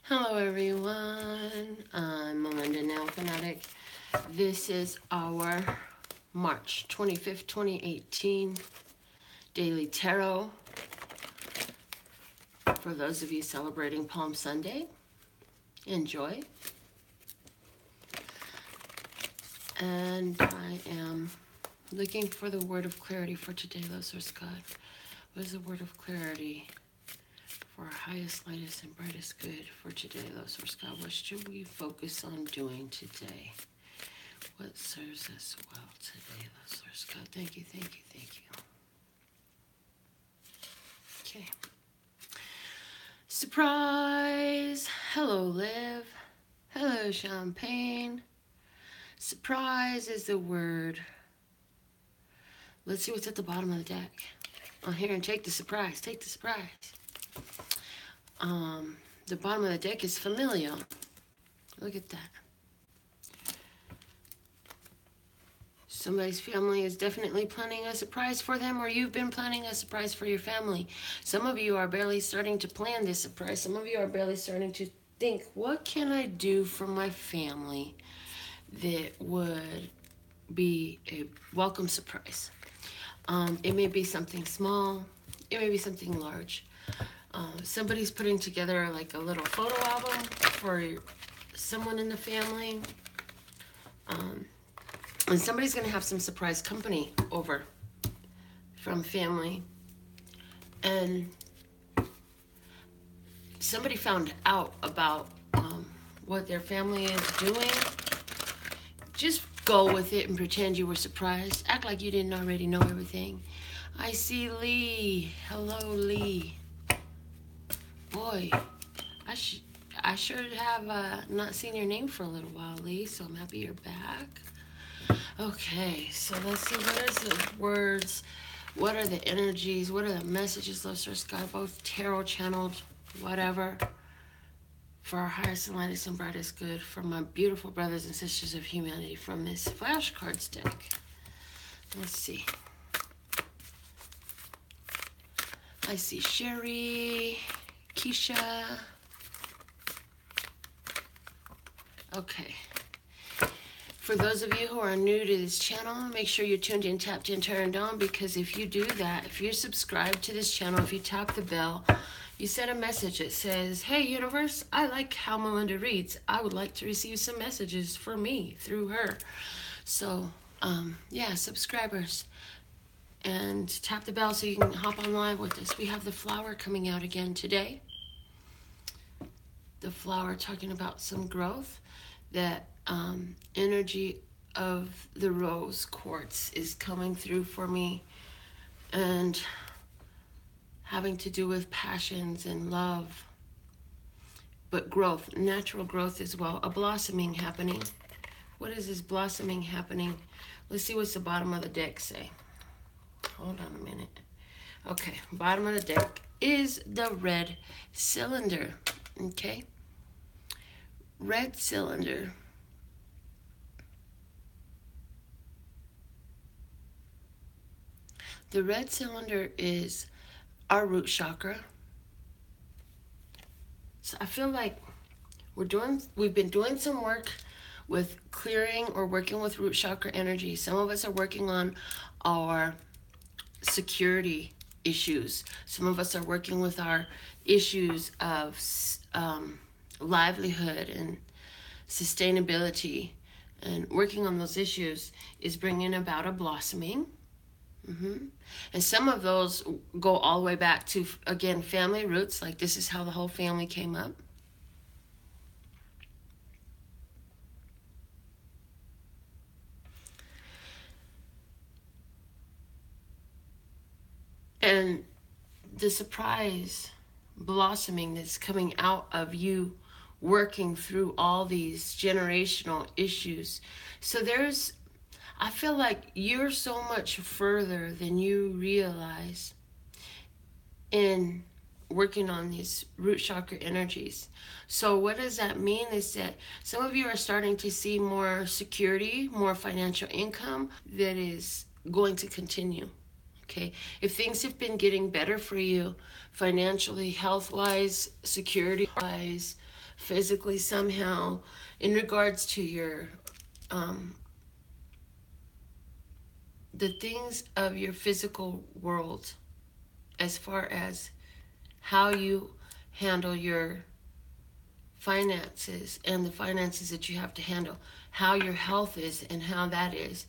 Hello everyone, I'm Melinda, NailFanatic. This is our March 25th, 2018 Daily Tarot. For those of you celebrating Palm Sunday, enjoy. And I am looking for the word of clarity for today, Lord Source God. What is the word of clarity for our highest, lightest, and brightest good for today, Lord Source God? What should we focus on doing today? What serves us well today, Lord Source God? Thank you, thank you, thank you. Okay. Surprise! Hello, Liv. Hello, Champagne. Surprise is the word. Let's see what's at the bottom of the deck. Oh, here, and take the surprise. Take the surprise. The bottom of the deck is familial. Look at that. Somebody's family is definitely planning a surprise for them, or you've been planning a surprise for your family. Some of you are barely starting to plan this surprise. Some of you are barely starting to think, what can I do for my family that would be a welcome surprise? It may be something small. It may be something large. Somebody's putting together like a little photo album for someone in the family. And somebody's going to have some surprise company over from family. And somebody found out about what their family is doing. Just go with it and pretend you were surprised. Act like you didn't already know everything. I see Lee. Hello, Lee. Boy, I sure have not seen your name for a little while, Lee, so I'm happy you're back. Okay, so let's see, what is the words, what are the energies, what are the messages, Lord Source God, both tarot channeled, whatever, for our highest and lightest and brightest good, from my beautiful brothers and sisters of humanity, from this flashcards deck. Let's see. I see Sherry, Keisha. Okay. For those of you who are new to this channel, make sure you're tuned in, tapped in, turned on, because if you do that, if you're subscribed to this channel, if you tap the bell, you send a message that says, hey universe, I like how Melinda reads. I would like to receive some messages for me through her. So, yeah, subscribers. And tap the bell so you can hop on live with us. We have the flower coming out again today. The flower talking about some growth. That energy of the rose quartz is coming through for me. And having to do with passions and love. But growth, natural growth as well. A blossoming happening. What is this blossoming happening? Let's see what's the bottom of the deck say. Hold on a minute. Okay, bottom of the deck is the red cylinder. Okay. Red cylinder. The red cylinder is our root chakra. So I feel like we've been doing some work with clearing or working with root chakra energy. Some of us are working on our security issues. Some of us are working with our issues of livelihood and sustainability, and working on those issues is bringing about a blossoming. And some of those go all the way back to, again, family roots, like this is how the whole family came up. And the surprise blossoming that's coming out of you working through all these generational issues. So I feel like you're so much further than you realize in working on these root chakra energies. So what does that mean is that some of you are starting to see more security, more financial income that is going to continue. Okay, if things have been getting better for you financially, health-wise, security-wise, physically somehow in regards to your the things of your physical world, as far as how you handle your finances and the finances that you have to handle, how your health is and how that is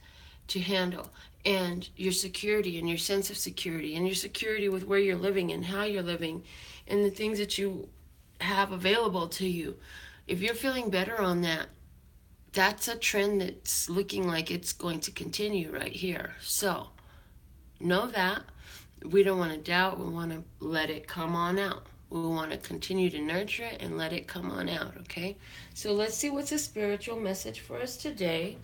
to handle, and your security and your sense of security and your security with where you're living and how you're living and the things that you have available to you. If you're feeling better on that, that's a trend that's looking like it's going to continue right here. So know that. We don't want to doubt. We want to let it come on out. We want to continue to nurture it and let it come on out, okay? So let's see what's a spiritual message for us today.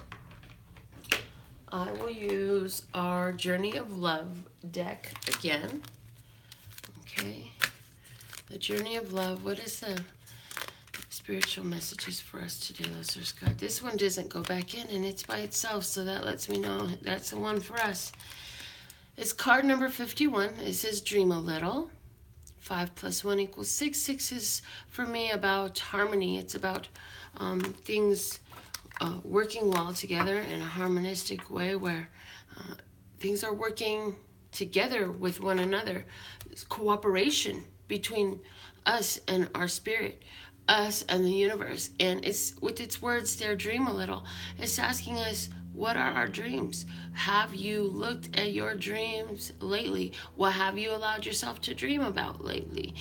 I will use our Journey of Love deck again. Okay. The Journey of Love. What is the spiritual messages for us today, Listeners God? This one doesn't go back in, and it's by itself, so that lets me know that's the one for us. It's card number 51. It says dream a little. 5 + 1 = 6. 6 is for me about harmony. It's about things working well together in a harmonistic way, where things are working together with one another. It's cooperation between us and our spirit, us and the universe. And it's with its words there, dream a little. It's asking us, what are our dreams? Have you looked at your dreams lately? What have you allowed yourself to dream about lately?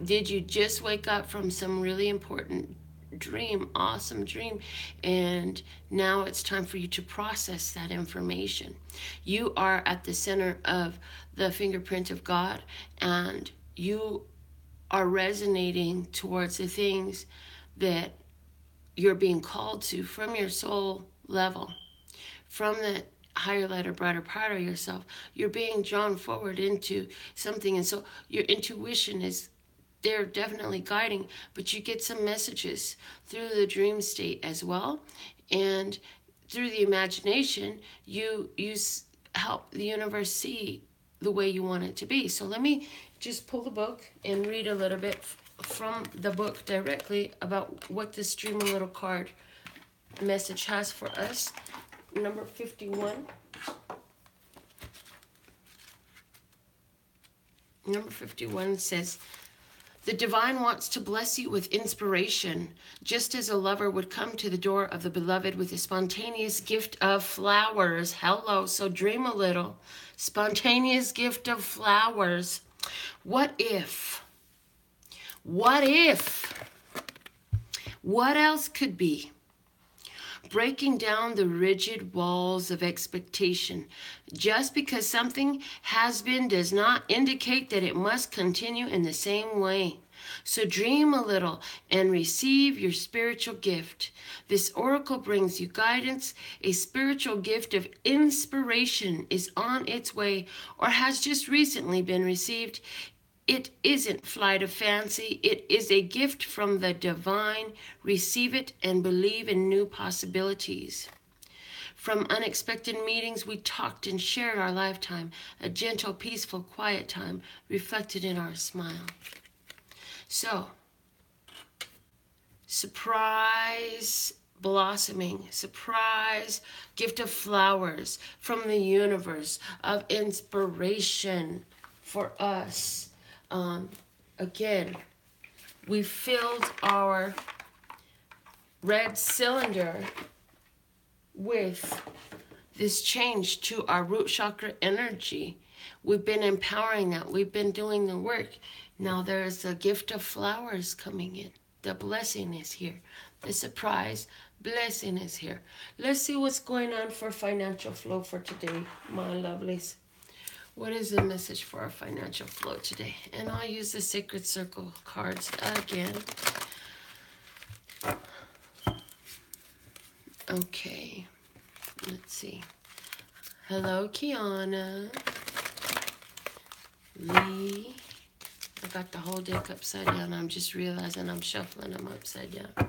Did you just wake up from some really important dream, awesome dream, and now it's time for you to process that information? You are at the center of the fingerprint of God, and you are resonating towards the things that you're being called to from your soul level, from the higher, lighter, brighter part of yourself. You're being drawn forward into something, and so your intuition is they're definitely guiding, but you get some messages through the dream state as well, and through the imagination you help the universe see the way you want it to be. So let me just pull the book and read a little bit from the book directly about what this dream a little card message has for us. Number 51. Number 51 says, the divine wants to bless you with inspiration, just as a lover would come to the door of the beloved with a spontaneous gift of flowers. Hello, so dream a little. Spontaneous gift of flowers. What if? What if? What else could be? Breaking down the rigid walls of expectation. Just because something has been does not indicate that it must continue in the same way. So dream a little and receive your spiritual gift. This oracle brings you guidance. A spiritual gift of inspiration is on its way or has just recently been received. It isn't flight of fancy. It is a gift from the divine. Receive it and believe in new possibilities. From unexpected meetings, we talked and shared our lifetime, a gentle, peaceful, quiet time reflected in our smile. So, surprise blossoming, surprise gift of flowers from the universe, of inspiration for us. Again, we filled our red cylinder with this change to our root chakra energy. We've been empowering that. We've been doing the work. Now there's a gift of flowers coming in. The blessing is here. The surprise blessing is here. Let's see what's going on for financial flow for today, my lovelies. What is the message for our financial flow today? And I'll use the Sacred Circle cards again. Okay, let's see. Hello, Kiana. Lee. I got the whole deck upside down. I'm just realizing I'm shuffling them upside down.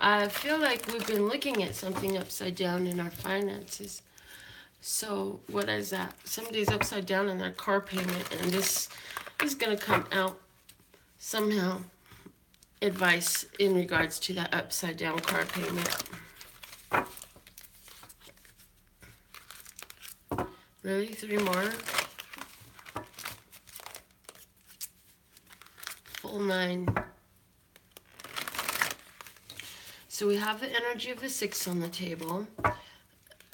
I feel like we've been looking at something upside down in our finances. So what is that? Somebody's upside down in their car payment, and this is going to come out somehow. advice in regards to that upside down car payment. Really? 3 more? Full 9. So we have the energy of the 6 on the table,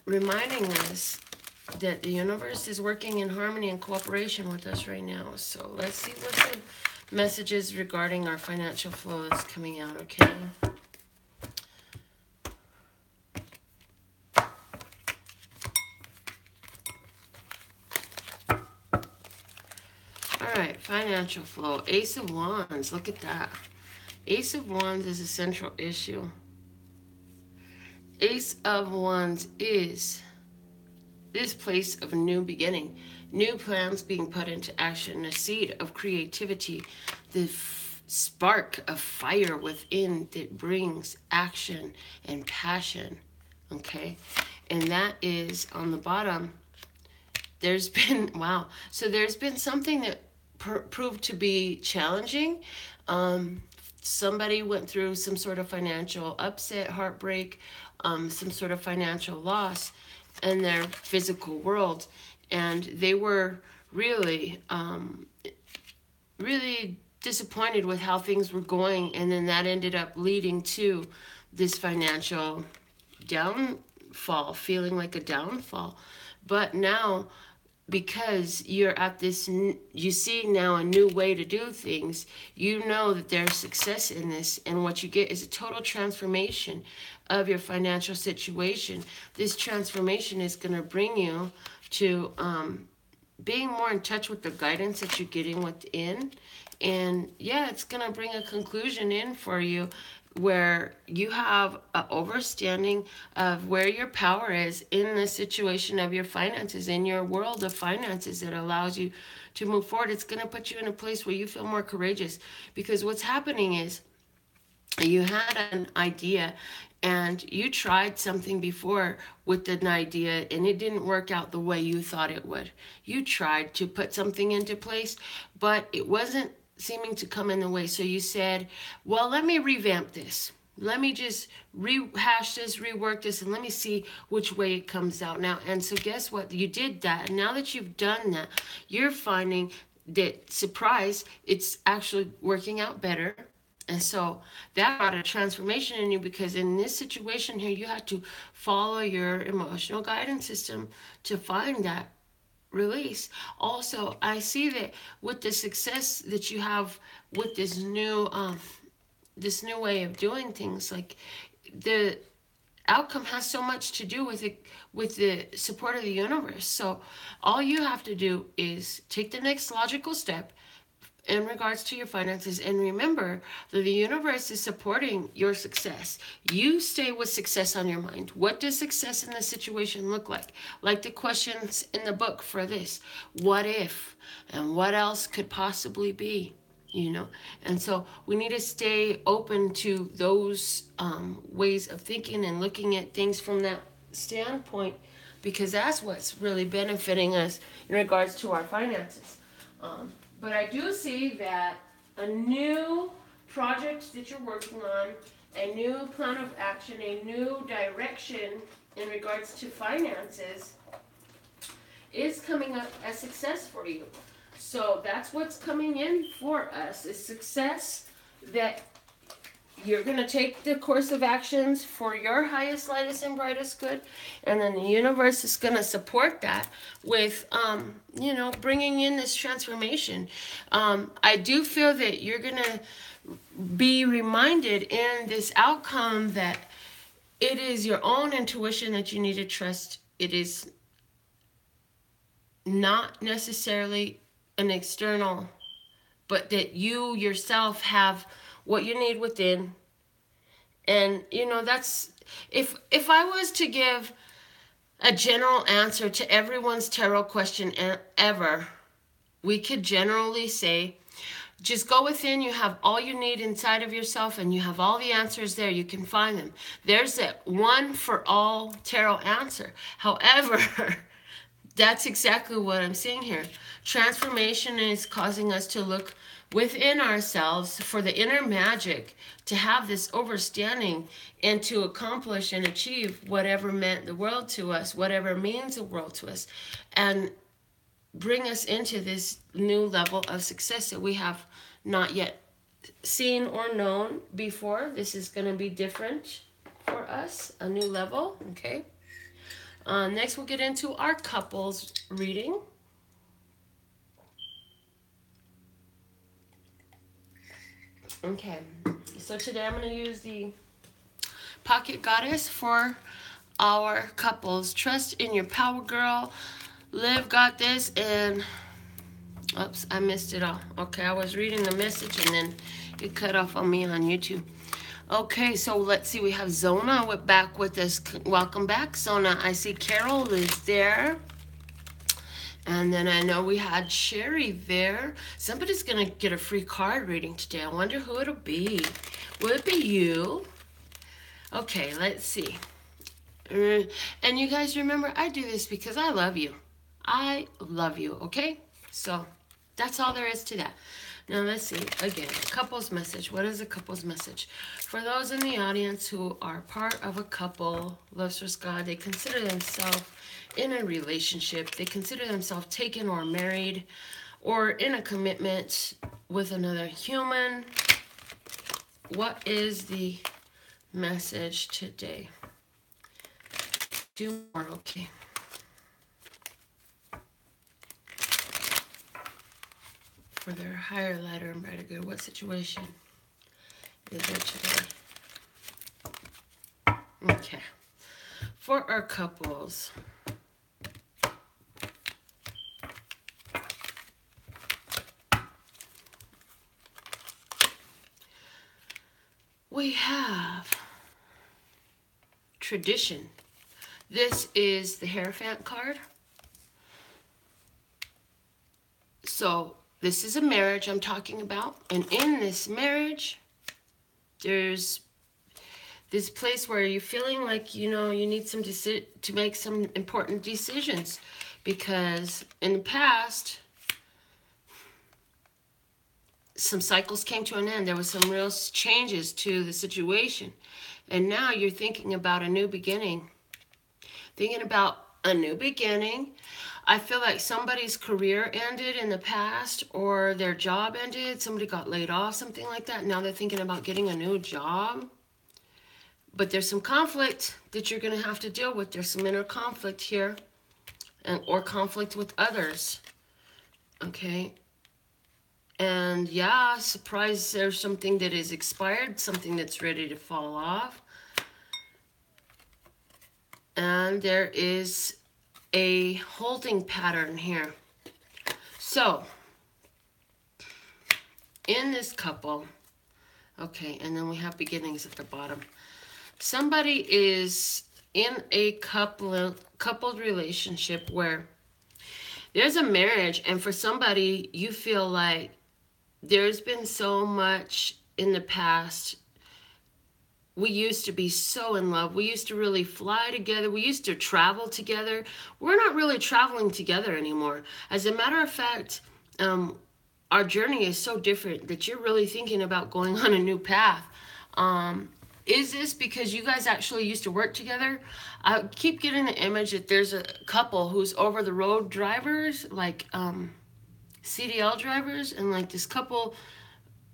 reminding us that the universe is working in harmony and cooperation with us right now. So let's see what the messages regarding our financial flow is coming out, okay? All right, financial flow. Ace of Wands, look at that. Ace of Wands is a central issue. Ace of Wands is this place of a new beginning, new plans being put into action, a seed of creativity, the spark of fire within that brings action and passion, okay? And that is on the bottom. There's been, wow, so there's been something that proved to be challenging. Somebody went through some sort of financial upset, heartbreak, some sort of financial loss in their physical world, and they were really really disappointed with how things were going, and then that ended up leading to this financial downfall, feeling like a downfall. But now, because you're at this, you see now a new way to do things, you know that there's success in this, and what you get is a total transformation of your financial situation. This transformation is going to bring you to being more in touch with the guidance that you're getting within, and yeah, it's going to bring a conclusion in for you where you have an understanding of where your power is in the situation of your finances, in your world of finances, that allows you to move forward. It's going to put you in a place where you feel more courageous, because what's happening is you had an idea and you tried something before with an idea and it didn't work out the way you thought it would. You tried to put something into place, but it wasn't seeming to come in the way. So you said, well, let me revamp this. Let me just rehash this, rework this, and let me see which way it comes out now. And so guess what? You did that. And now that you've done that, you're finding that, surprise, it's actually working out better. And so that brought a transformation in you, because in this situation here, you had to follow your emotional guidance system to find that release. Also, I see that with the success that you have with this new way of doing things, like the outcome has so much to do with it, with the support of the universe. So all you have to do is take the next logical step in regards to your finances, and remember that the universe is supporting your success. You stay with success on your mind. What does success in this situation look like? Like the questions in the book for this. What if? And what else could possibly be? You know? And so we need to stay open to those ways of thinking and looking at things from that standpoint, because that's what's really benefiting us in regards to our finances. But I do see that a new project that you're working on, a new plan of action, a new direction in regards to finances is coming up as success for you. So that's what's coming in for us, is success, that you're going to take the course of actions for your highest, lightest, and brightest good. And then the universe is going to support that with, bringing in this transformation. I do feel that you're going to be reminded in this outcome that it is your own intuition that you need to trust. It is not necessarily an external, but that you yourself have what you need within. And that's, if I was to give a general answer to everyone's tarot question ever, we could generally say, just go within. You have all you need inside of yourself, and you have all the answers there. You can find them. There's that one for all tarot answer. However, That's exactly what I'm seeing here. Transformation is causing us to look within ourselves for the inner magic, to have this overstanding and to accomplish and achieve whatever meant the world to us, whatever means the world to us, and bring us into this new level of success that we have not yet seen or known before. This is going to be different for us, a new level, okay? Next, we'll get into our couples reading. Okay, so today I'm going to use the Pocket Goddess for our couples. Trust in your power, girl. Liv got this, and oops, I missed it all. Okay, I was reading the message and then it cut off on me on YouTube. Okay, so let's see. We have Zona back with us. Welcome back, Zona. I see Carol is there. And then I know we had Sherry there. Somebody's going to get a free card reading today. I wonder who it'll be. Will it be you? Okay, let's see. And you guys remember, I do this because I love you. I love you, okay? So that's all there is to that. Now let's see, again, couple's message. What is a couple's message? For those in the audience who are part of a couple, loves for God, they consider themselves in a relationship, they consider themselves taken or married, or in a commitment with another human. What is the message today? Do more, okay. For their higher, lighter, and brighter good. What situation is there today? Okay. For our couples, we have tradition. This is the Hierophant card. So this is a marriage I'm talking about. And in this marriage, there's this place where you're feeling like, you know, you need some to make some important decisions. Because in the past, some cycles came to an end. There was some real changes to the situation. And now you're thinking about a new beginning. Thinking about a new beginning. I feel like somebody's career ended in the past, or their job ended. Somebody got laid off, something like that. Now they're thinking about getting a new job. But there's some conflict that you're going to have to deal with. There's some inner conflict here, or conflict with others. Okay. And yeah, surprise, there's something that is expired, something that's ready to fall off. And there is a holding pattern here. So, in this couple, okay, and then we have beginnings at the bottom. Somebody is in a coupled relationship where there's a marriage, and for somebody, you feel like there's been so much in the past. We used to be so in love. We used to really fly together. We used to travel together. We're not really traveling together anymore. As a matter of fact, our journey is so different that you're really thinking about going on a new path. Is this because you guys actually used to work together? I keep getting the image that there's a couple who's over-the-road drivers, like CDL drivers, and like this couple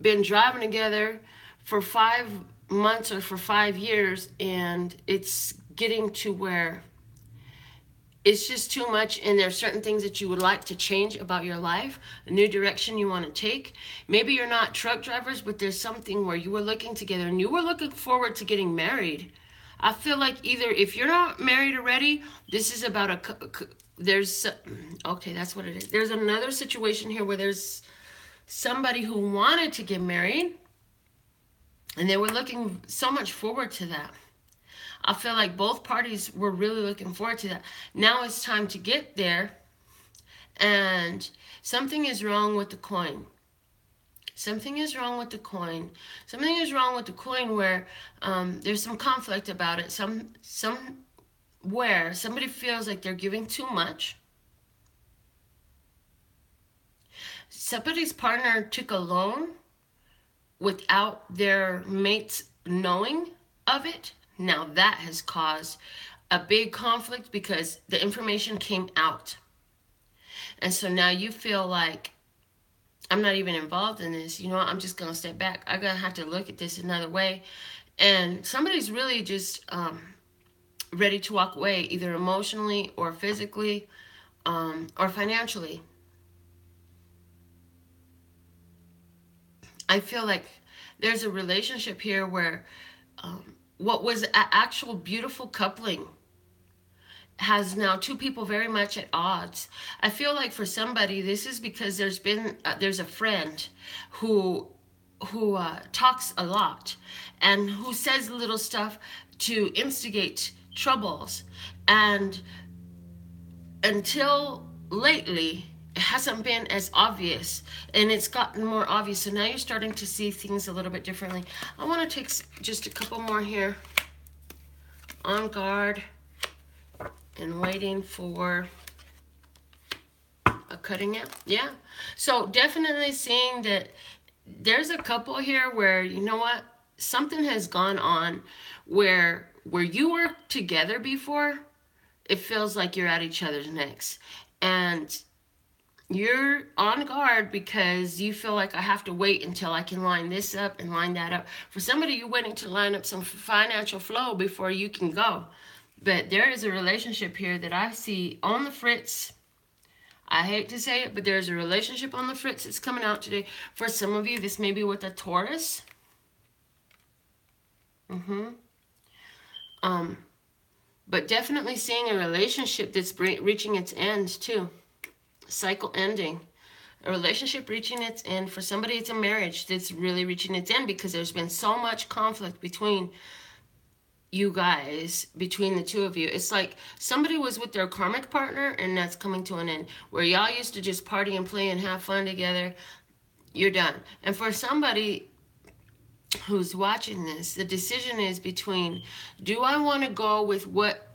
been driving together for 5 months or for 5 years, and it's getting to where it's just too much, and there are certain things that you would like to change about your life, a new direction you want to take. Maybe you're not truck drivers, but there's something where you were looking together and you were looking forward to getting married. I feel like either if you're not married already, this is about okay, that's what it is. There's another situation here where there's somebody who wanted to get married, and they were looking so much forward to that. I feel like both parties were really looking forward to that. Now it's time to get there, and something is wrong with the coin. Something is wrong with the coin. Something is wrong with the coin where there's some conflict about it. Somewhere somebody feels like they're giving too much, somebody's partner took a loan without their mates knowing of it. Now that has caused a big conflict because the information came out. And so now you feel like, I'm not even involved in this. You know what? I'm just going to step back. I'm going to have to look at this another way. And somebody's really just ready to walk away, either emotionally or physically or financially. I feel like there's a relationship here where what was an actual beautiful coupling has now two people very much at odds. I feel like for somebody, this is because there's a friend who talks a lot and who says little stuff to instigate troubles, and until lately it hasn't been as obvious, and it's gotten more obvious. So now you're starting to see things a little bit differently. I want to take just a couple more here. On guard and waiting for a cutting out. Yeah. So definitely seeing that there's a couple here where, you know what, something has gone on where you were together before, it feels like you're at each other's necks. And you're on guard because you feel like, I have to wait until I can line this up and line that up. For somebody, you're waiting to line up some financial flow before you can go. But there is a relationship here that I see on the fritz. I hate to say it, but there's a relationship on the fritz that's coming out today. For some of you, this may be with a Taurus. But definitely seeing a relationship that's reaching its end too. Cycle ending. A relationship reaching its end. For somebody, it's a marriage that's really reaching its end because there's been so much conflict between you guys, between the two of you. It's like somebody was with their karmic partner and that's coming to an end. Where y'all used to just party and play and have fun together, you're done. And for somebody who's watching this, the decision is between, do I want to go with what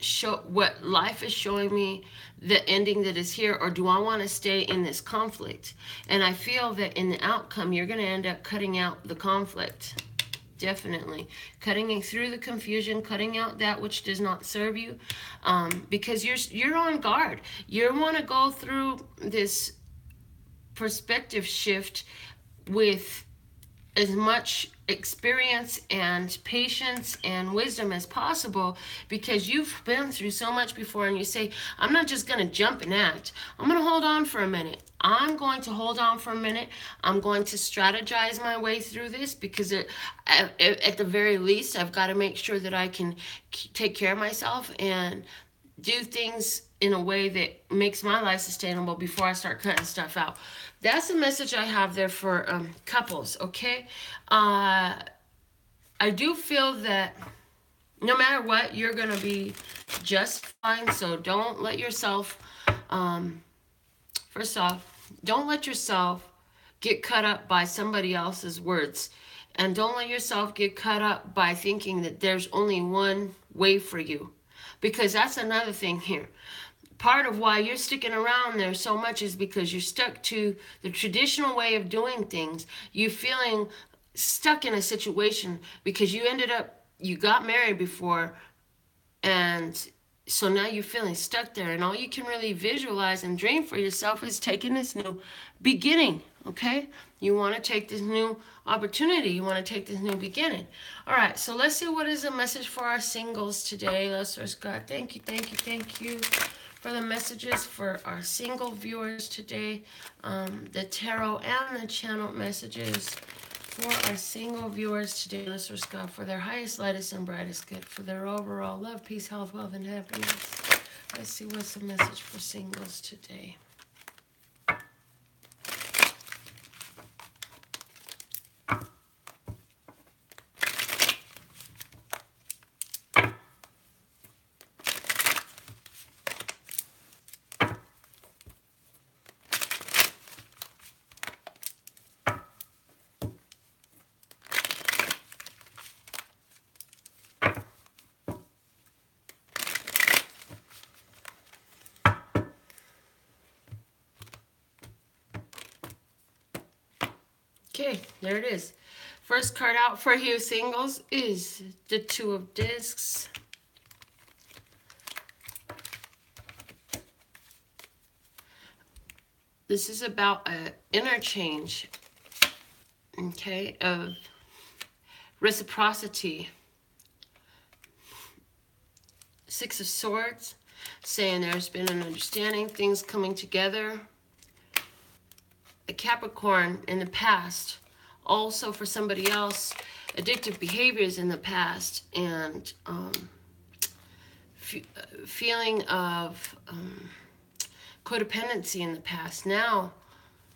life is showing me, the ending that is here, or do I want to stay in this conflict? And I feel that in the outcome, you're going to end up cutting out the conflict. Definitely cutting through the confusion, cutting out that which does not serve you, because you're on guard. You want to go through this perspective shift with as much experience and patience and wisdom as possible, because you've been through so much before, and you say, I'm not just going to jump and act. I'm going to hold on for a minute. I'm going to hold on for a minute. I'm going to strategize my way through this, because at the very least, I've got to make sure that I can take care of myself and do things in a way that makes my life sustainable before I start cutting stuff out. That's the message I have there for couples, okay? I do feel that no matter what, you're going to be just fine. So don't let yourself, first off, don't let yourself get cut up by somebody else's words. And don't let yourself get cut up by thinking that there's only one way for you. Because that's another thing here. Part of why you're sticking around there so much is because you're stuck to the traditional way of doing things. You're feeling stuck in a situation because you got married before, and so now you're feeling stuck there, and all you can really visualize and dream for yourself is taking this new beginning, okay? You want to take this new opportunity. You want to take this new beginning. All right, so let's see what is the message for our singles today. Let's ask God. Thank you for the messages for our single viewers today. The tarot and the channel messages for our single viewers today. Let's ask God for their highest, lightest, and brightest good, for their overall love, peace, health, wealth, and happiness. Let's see what's the message for singles today. Okay, there it is. First card out for you singles is the Two of Discs. This is about an interchange, okay, of reciprocity. Six of Swords, saying there's been an understanding, things coming together. A Capricorn in the past, also for somebody else, addictive behaviors in the past, and feeling of codependency in the past. Now,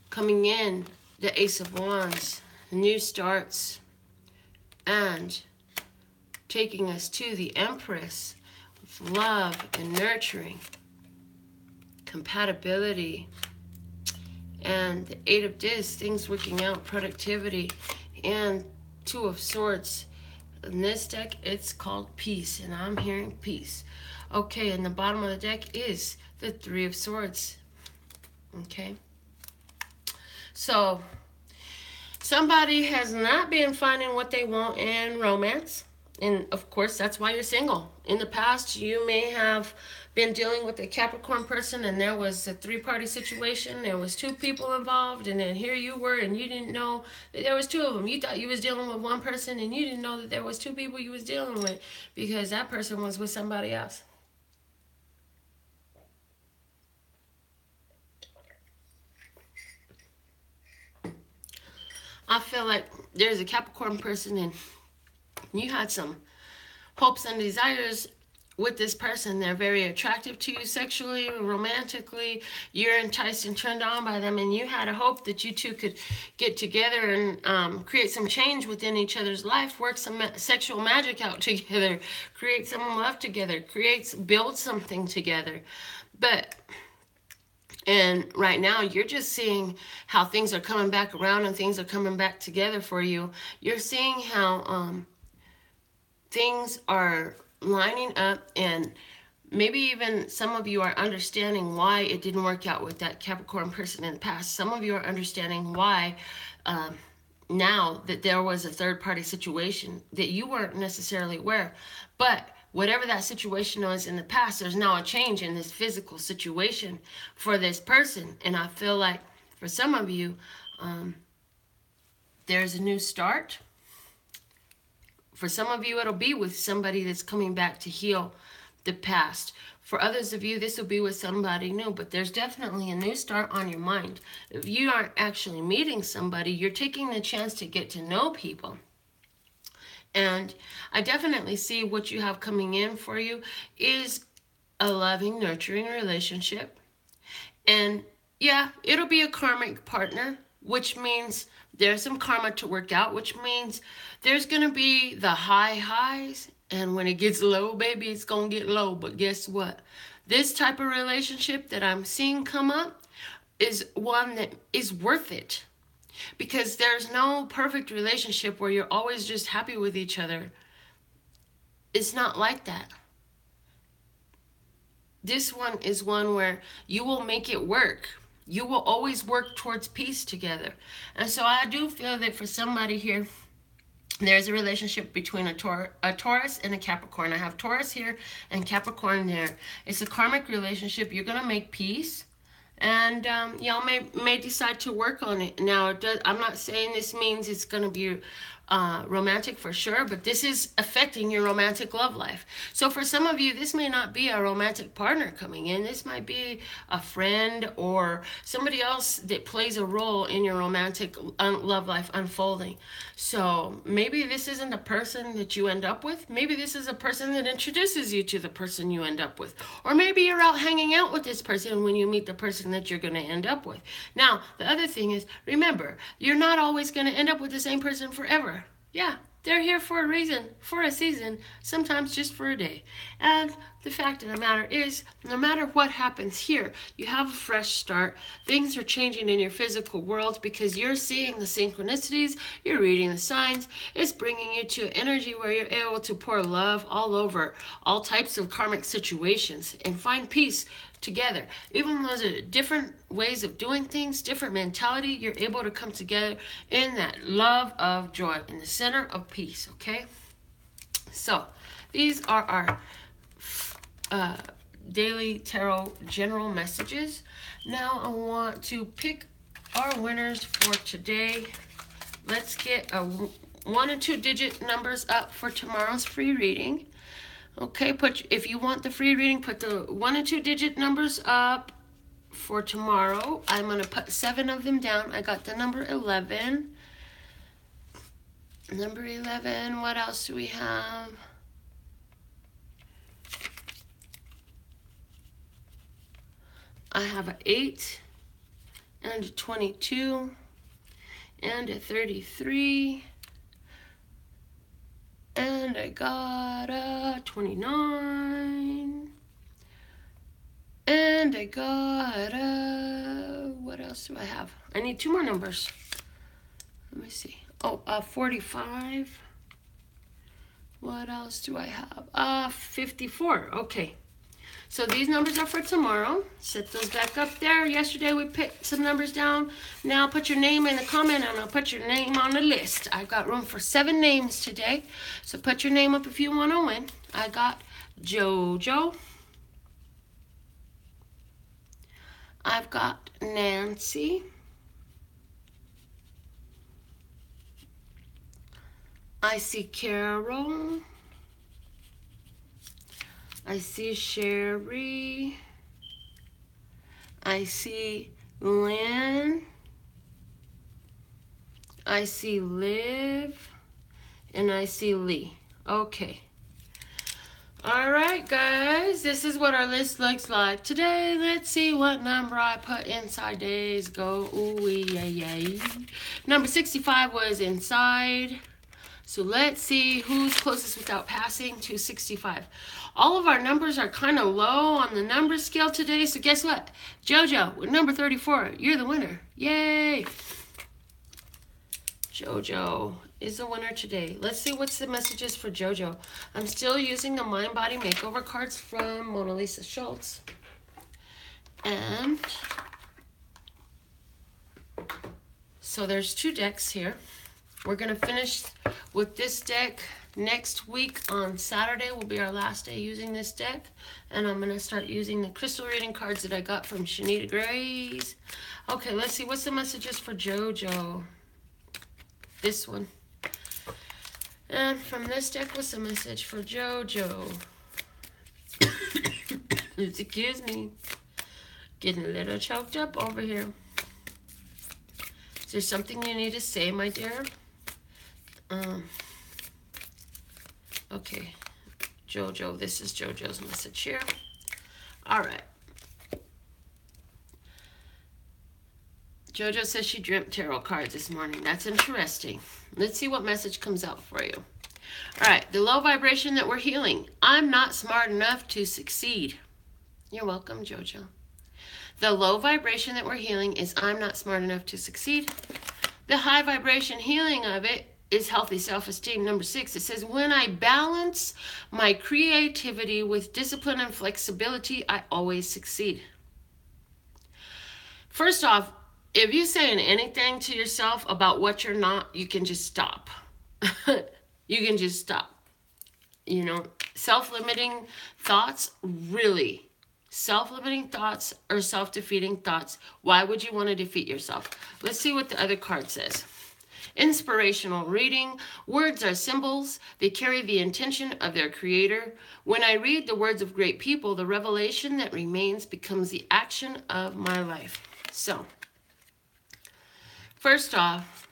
coming in, the Ace of Wands, new starts, and taking us to the Empress with love and nurturing, compatibility, and the Eight of Discs, things working out, productivity, and Two of Swords. In this deck, it's called peace, and I'm hearing peace. Okay, and the bottom of the deck is the Three of Swords. Okay. So, somebody has not been finding what they want in romance. And, of course, that's why you're single. In the past, you may have been dealing with a Capricorn person, and there was a three-party situation. There was two people involved, and then here you were, and you didn't know that there was two of them. You thought you was dealing with one person, and you didn't know that there was two people you was dealing with because that person was with somebody else. I feel like there's a Capricorn person, and you had some hopes and desires with this person. They're very attractive to you sexually, romantically. You're enticed and turned on by them, and you had a hope that you two could get together and create some change within each other's life, work some sexual magic out together, create some love together, build something together. And right now, you're just seeing how things are coming back around and things are coming back together for you. You're seeing how things are lining up, and maybe even some of you are understanding why it didn't work out with that Capricorn person in the past. Some of you are understanding why now that there was a third-party situation that you weren't necessarily aware. But whatever that situation was in the past, there's now a change in this physical situation for this person. And I feel like for some of you, there's a new start. For some of you, it'll be with somebody that's coming back to heal the past. For others of you, this will be with somebody new, but there's definitely a new start on your mind. If you aren't actually meeting somebody, you're taking the chance to get to know people. And I definitely see what you have coming in for you is a loving, nurturing relationship. And yeah, it'll be a karmic partner, which means there's some karma to work out, which means there's going to be the high highs. And when it gets low, baby, it's going to get low. But guess what? This type of relationship that I'm seeing come up is one that is worth it. Because there's no perfect relationship where you're always just happy with each other. It's not like that. This one is one where you will make it work. You will always work towards peace together. And so I do feel that for somebody here, there's a relationship between a Taurus and a Capricorn. I have Taurus here and Capricorn there. It's a karmic relationship. You're going to make peace. And y'all may decide to work on it. Now, I'm not saying this means it's going to be romantic for sure, but this is affecting your romantic love life. So for some of you, this may not be a romantic partner coming in. This might be a friend or somebody else that plays a role in your romantic love life unfolding. So maybe this isn't a person that you end up with. Maybe this is a person that introduces you to the person you end up with. Or maybe you're out hanging out with this person when you meet the person that you're going to end up with. Now, the other thing is, remember, you're not always going to end up with the same person forever. Yeah, they're here for a reason, for a season, sometimes just for a day. And the fact of the matter is, no matter what happens here, you have a fresh start. Things are changing in your physical world because you're seeing the synchronicities, you're reading the signs. It's bringing you to energy where you're able to pour love all over all types of karmic situations and find peace together. Even though there's different ways of doing things, different mentality, you're able to come together in that love of joy, in the center of peace, okay? So, these are our daily tarot general messages. Now I want to pick our winners for today. Let's get a 1 and 2 digit numbers up for tomorrow's free reading. Okay, if you want the free reading, put the 1 and 2 digit numbers up for tomorrow. I'm going to put 7 of them down. I got the number 11. Number 11, what else do we have? I have an 8 and a 22 and a 33. And I got a 29. And I got a... What else do I have? I need 2 more numbers. Let me see. Oh, 45. What else do I have? 54. Okay. So these numbers are for tomorrow. Set those back up there. Yesterday we picked some numbers down. Now put your name in the comment and I'll put your name on the list. I've got room for 7 names today. So put your name up if you want to win. I got Jojo. I've got Nancy. I see Carol. I see Sherry. I see Lynn. I see Liv. And I see Lee. Okay. Alright, guys. This is what our list looks like today. Let's see what number I put inside days go. Ooh, yay. Number 65 was inside. So let's see who's closest without passing to 65. All of our numbers are kind of low on the number scale today. So guess what? Jojo, with number 34, you're the winner. Yay! Jojo is the winner today. Let's see what's the messages for Jojo. I'm still using the Mind Body Makeover cards from Mona Lisa Schultz. And so there's 2 decks here. We're going to finish with this deck next week. On Saturday will be our last day using this deck. And I'm going to start using the crystal reading cards that I got from Shanita Grace. Okay, let's see. What's the messages for Jojo? This one. And from this deck, what's the message for Jojo? Excuse me. Getting a little choked up over here. Is there something you need to say, my dear? Okay, Jojo, this is Jojo's message here. All right. Jojo says she dreamt tarot cards this morning. That's interesting. Let's see what message comes out for you. All right, the low vibration that we're healing. I'm not smart enough to succeed. You're welcome, Jojo. The low vibration that we're healing is I'm not smart enough to succeed. The high vibration healing of it is healthy self-esteem. Number 6, it says, when I balance my creativity with discipline and flexibility, I always succeed. First off, if you're saying anything to yourself about what you're not, you can just stop. You can just stop. You know, self-limiting thoughts, really. Self-limiting thoughts or self-defeating thoughts. Why would you want to defeat yourself? Let's see what the other card says. Inspirational reading. Words are symbols. They carry the intention of their creator. When I read the words of great people, the revelation that remains becomes the action of my life. So, first off,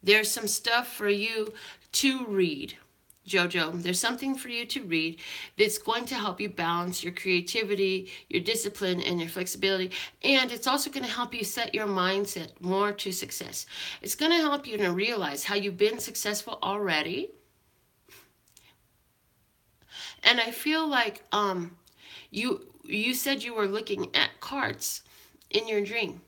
there's some stuff for you to read. Jojo, there's something for you to read that's going to help you balance your creativity, your discipline, and your flexibility. And it's also going to help you set your mindset more to success. It's going to help you to realize how you've been successful already. And I feel like you said you were looking at cards in your dream.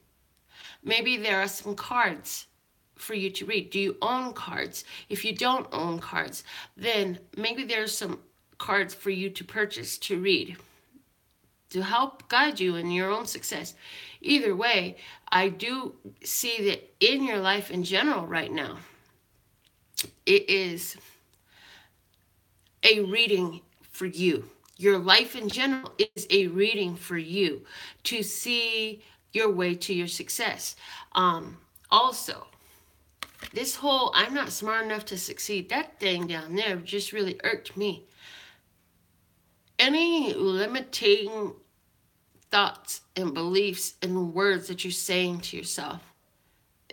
Maybe there are some cards for you to read. Do you own cards? If you don't own cards, then maybe there's some cards for you to purchase to read to help guide you in your own success. Either way, I do see that in your life in general right now, it is a reading for you. Your life in general is a reading for you to see your way to your success. Also, this whole I'm not smart enough to succeed, that thing down there just really irked me. Any limiting thoughts and beliefs and words that you're saying to yourself,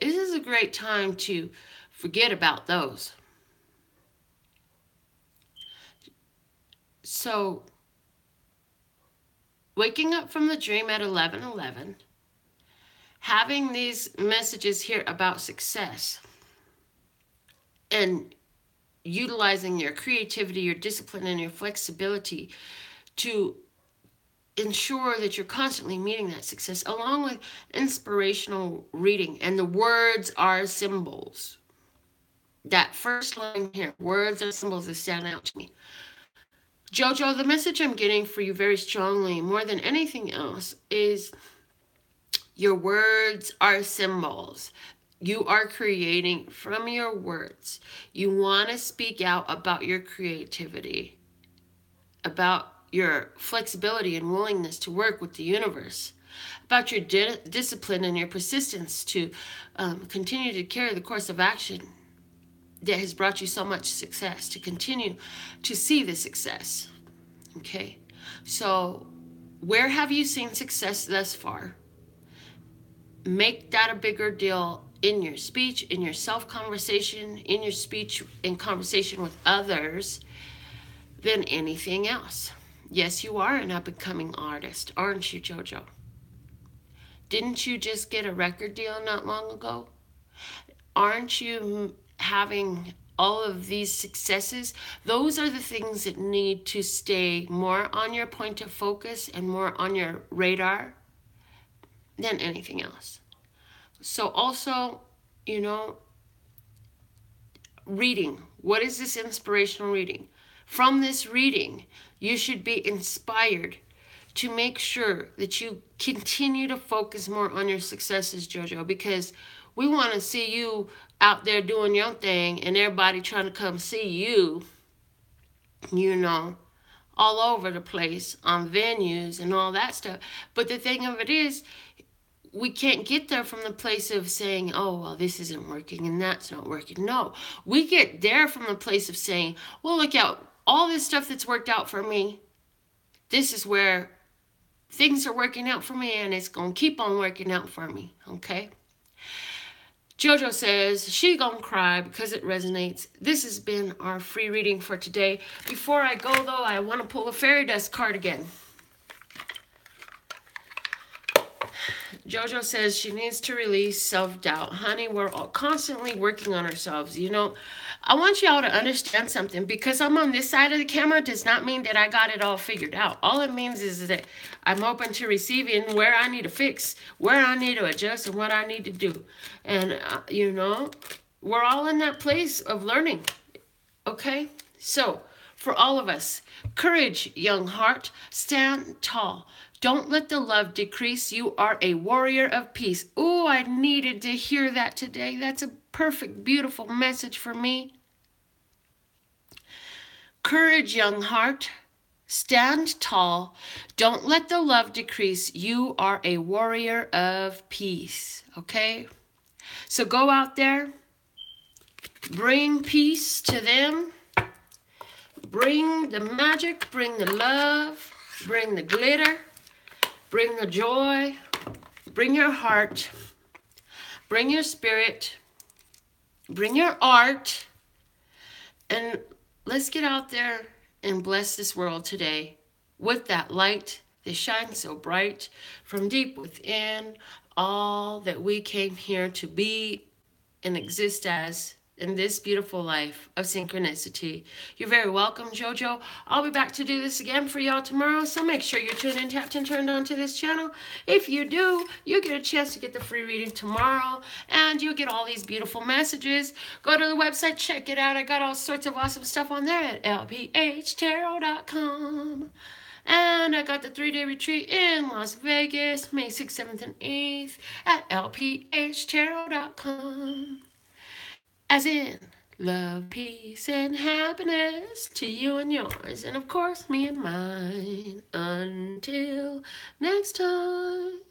this is a great time to forget about those. So, waking up from the dream at 11:11, having these messages here about success, and utilizing your creativity, your discipline, and your flexibility to ensure that you're constantly meeting that success, along with inspirational reading. And the words are symbols. That first line here, words are symbols, that stand out to me. Jojo, the message I'm getting for you very strongly, more than anything else, is your words are symbols. You are creating from your words. You want to speak out about your creativity, about your flexibility and willingness to work with the universe, about your discipline and your persistence to continue to carry the course of action that has brought you so much success, to continue to see the success. Okay, so where have you seen success thus far? Make that a bigger deal in your speech, in your self-conversation, in your speech and conversation with others than anything else. Yes, you are an up-and-coming artist, aren't you, Jojo? Didn't you just get a record deal not long ago? Aren't you having all of these successes? Those are the things that need to stay more on your point of focus and more on your radar than anything else. So also, reading. What is this inspirational reading? From this reading, you should be inspired to make sure that you continue to focus more on your successes, Jojo, because we want to see you out there doing your thing and everybody trying to come see you, all over the place on venues and all that stuff. But the thing of it is, we can't get there from the place of saying, oh, well, this isn't working and that's not working. No, we get there from the place of saying, well, look out, all this stuff that's worked out for me, this is where things are working out for me and it's going to keep on working out for me, okay? Jojo says she gonna cry because it resonates. This has been our free reading for today. Before I go, though, I want to pull a fairy dust card again. Jojo says she needs to release self-doubt. Honey, we're all constantly working on ourselves. I want y'all to understand something. Because I'm on this side of the camera does not mean that I got it all figured out. All it means is that I'm open to receiving where I need to fix, where I need to adjust, and what I need to do. And, we're all in that place of learning. Okay? So, for all of us, courage, young heart, stand tall. Don't let the love decrease. You are a warrior of peace. Oh, I needed to hear that today. That's a perfect, beautiful message for me. Courage, young heart. Stand tall. Don't let the love decrease. You are a warrior of peace. Okay? So go out there. Bring peace to them. Bring the magic. Bring the love. Bring the glitter. Bring the joy, bring your heart, bring your spirit, bring your art, and let's get out there and bless this world today with that light that shines so bright from deep within, all that we came here to be and exist as in this beautiful life of synchronicity. You're very welcome, Jojo. I'll be back to do this again for y'all tomorrow, so make sure you're tuned in, tapped, and turned on to this channel. If you do, you get a chance to get the free reading tomorrow, and you'll get all these beautiful messages. Go to the website, check it out. I got all sorts of awesome stuff on there at LPHtarot.com. And I got the 3-day retreat in Las Vegas, May 6th, 7th, and 8th at LPHtarot.com. As in, love, peace, and happiness to you and yours. And of course, me and mine. Until next time.